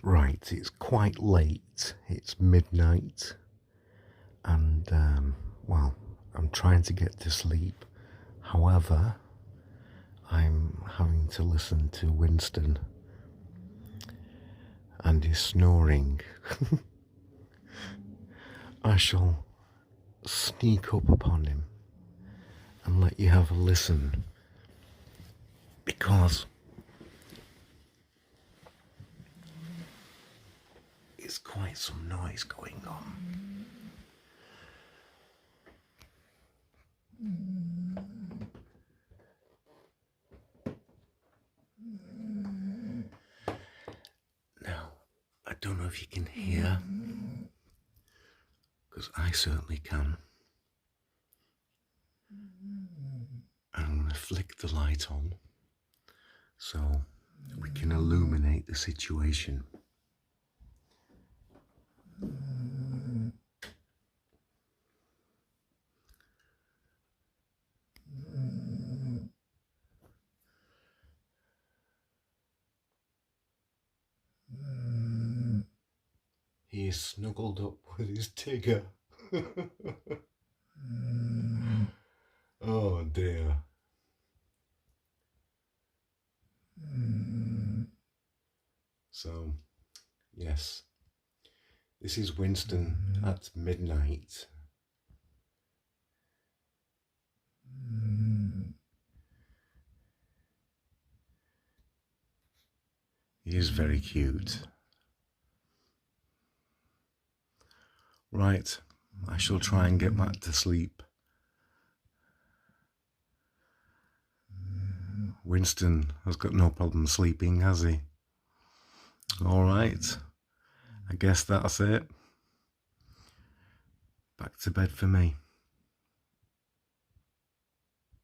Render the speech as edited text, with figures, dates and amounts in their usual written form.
Right, it's quite late. It's midnight, and well, I'm trying to get to sleep. However, I'm having to listen to Winston and his snoring. I shall sneak up upon him and let you have a listen, because it's quite some noise going on. Now, I don't know if you can hear, because I certainly can. I'm going to flick the light on so we can illuminate the situation. He is snuggled up with his Tigger. Oh dear. So, yes, this is Winston at midnight. He is very cute. Right, I shall try and get back to sleep. Winston has got no problem sleeping, has he? All right, I guess that's it. Back to bed for me.